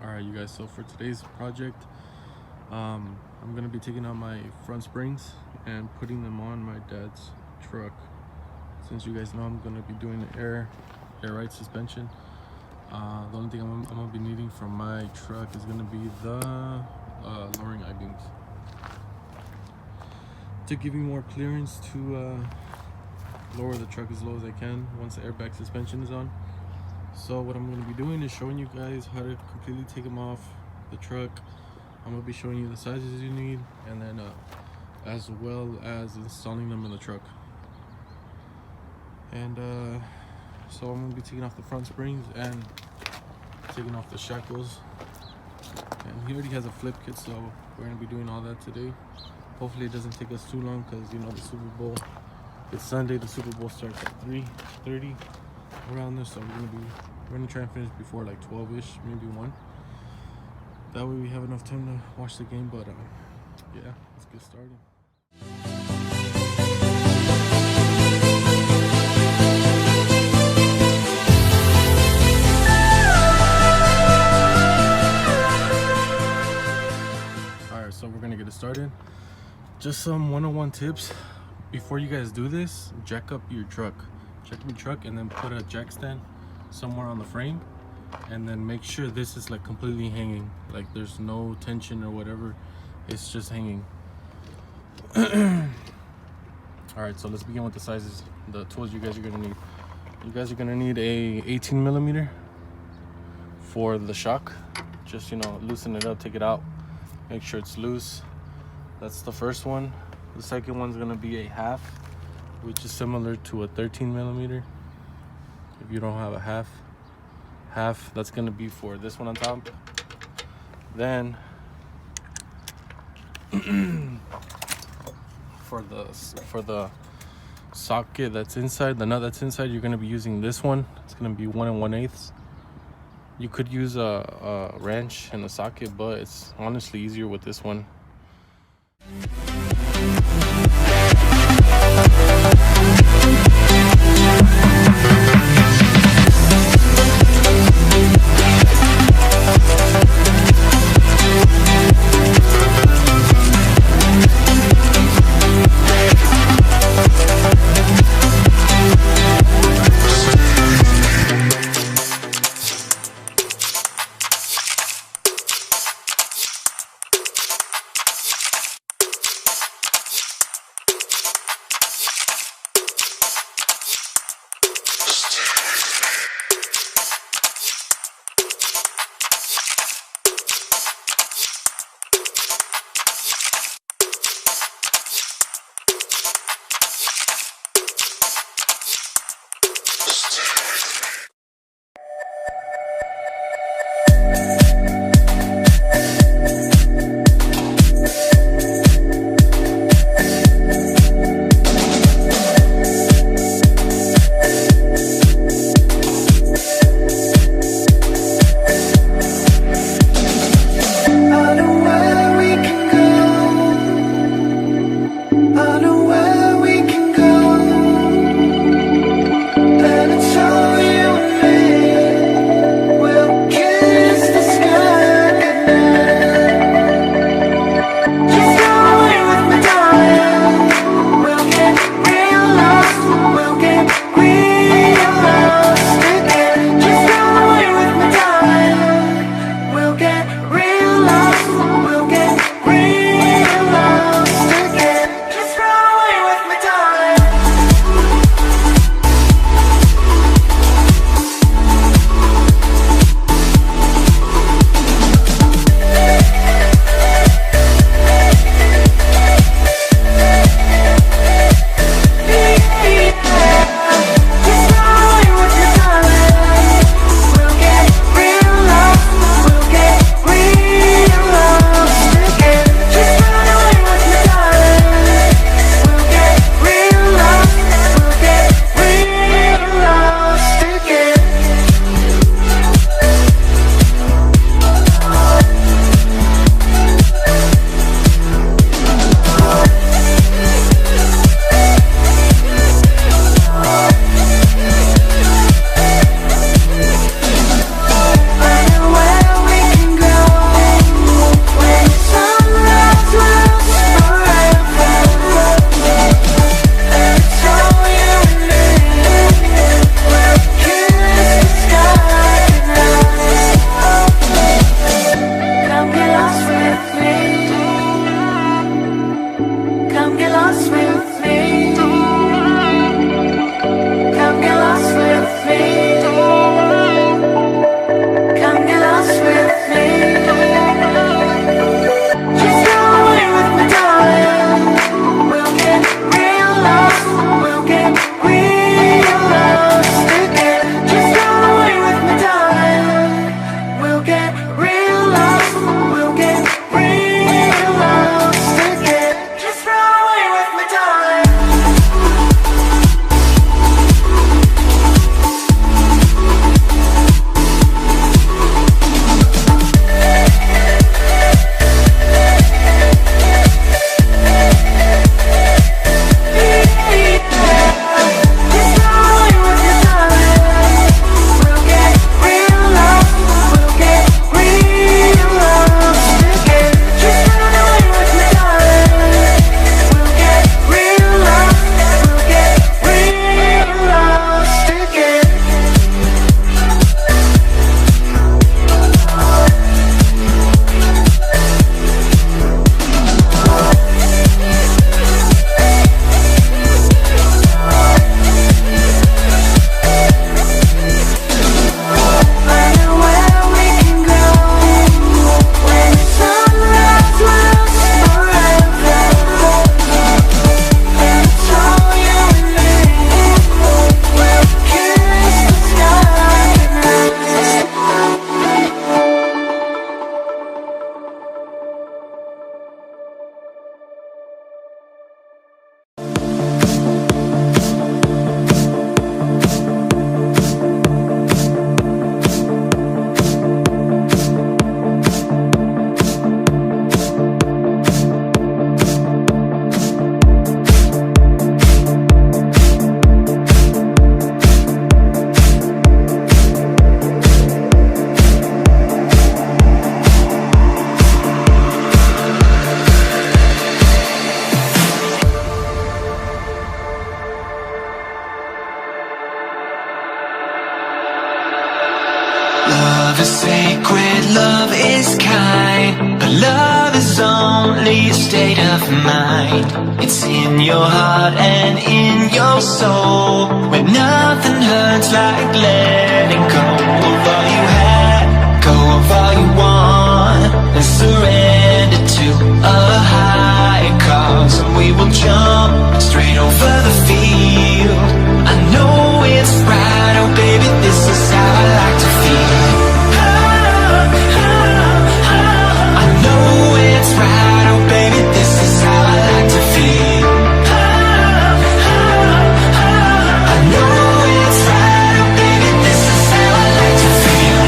Alright you guys, so for today's project I'm gonna be taking out my front springs and putting them on my dad's truck. Since you guys know I'm gonna be doing the air ride suspension, the only thing I'm gonna be needing from my truck is gonna be the lowering I-beams to give me more clearance to lower the truck as low as I can once the airbag suspension is on. So what I'm going to be doing is showing you guys how to completely take them off the truck. I'm going to be showing you the sizes you need, and then as well as installing them in the truck. And so I'm going to be taking off the front springs and taking off the shackles. And he already has a flip kit, so we're going to be doing all that today. Hopefully it doesn't take us too long, because you know the Super Bowl, it's Sunday, the Super Bowl starts at 3:30 around there, so we're gonna try and finish before like 12ish, maybe 1. That way we have enough time to watch the game. But yeah, let's get started. Alright, so we're gonna get it started. Just some 101 tips before you guys do this. Jack up your truck, and then put a jack stand somewhere on the frame, and then make sure this is like completely hanging, like there's no tension or whatever, it's just hanging. All right, so let's begin with the sizes, the tools you guys are gonna need. You guys are gonna need a 18mm for the shock. Just, you know, loosen it up, take it out, make sure it's loose. That's the first one. The second one's gonna be a half, which is similar to a 13mm. If you don't have a half, that's gonna be for this one on top. Then for the socket that's inside, the nut that's inside, you're gonna be using this one. It's gonna be 1 1/8. You could use a wrench and a socket, but it's honestly easier with this one. And it's all you and me. We'll kiss the sky. get real lost. We'll get real lost again. Just run away with me, darling. Love is sacred, love is kind, but love is only a state of mind. It's in your heart and in your soul, where nothing hurts like letting go of all you had, go of all you want, and surrender to a higher cause. And we will jump straight over the field. I know it's right, oh baby, this is how I like to feel. I know it's right, oh baby, this is how I like to feel. I know it's right, oh baby, this is how I like to feel.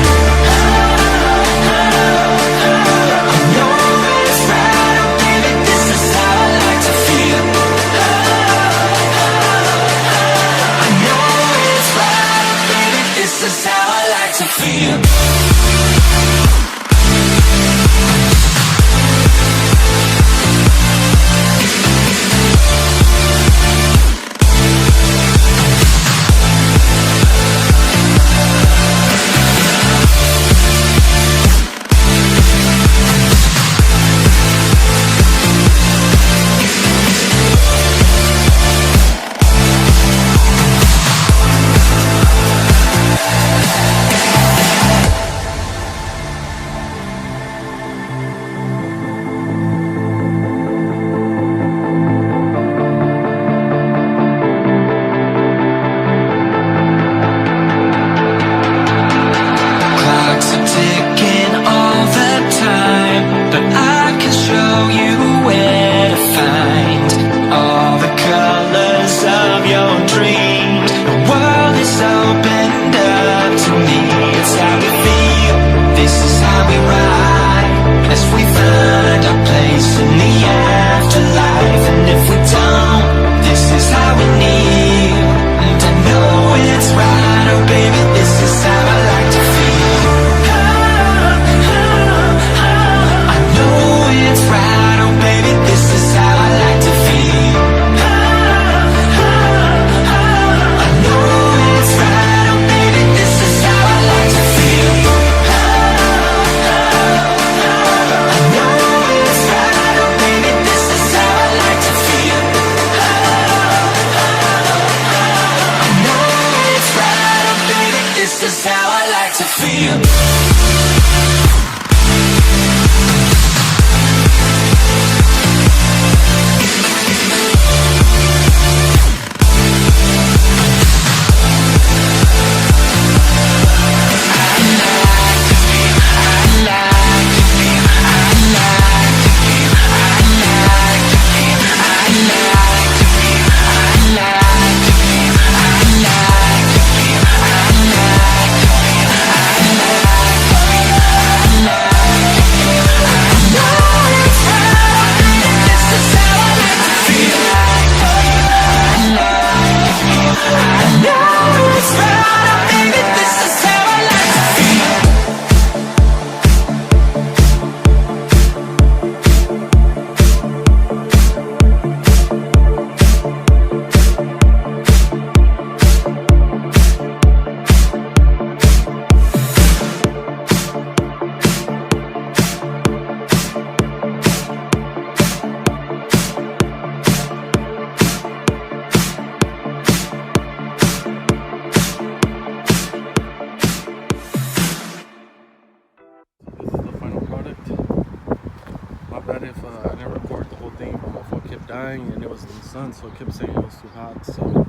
bad if I didn't record the whole thing. My phone kept dying and it was in the sun, so it kept saying it was too hot. So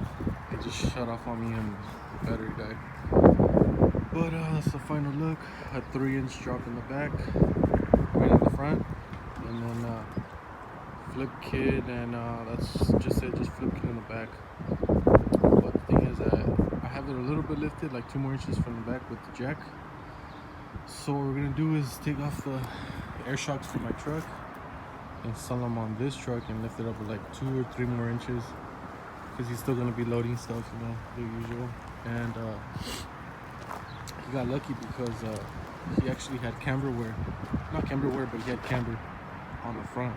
it just shut off on me and the battery died. But that's the final look. A 3-inch drop in the back, right in the front, and then flip kit, and that's just it, just flip kit in the back. But the thing is that I have it a little bit lifted, like 2 more inches from the back with the jack. So what we're gonna do is take off the air shocks from my truck, install them on this truck, and lift it up with like 2 or 3 more inches, because he's still gonna be loading stuff, you know, the usual. And he got lucky because he actually had camber wear, not camber wear, but he had camber on the front.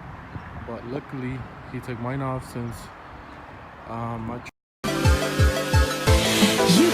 But luckily he took mine off, since my You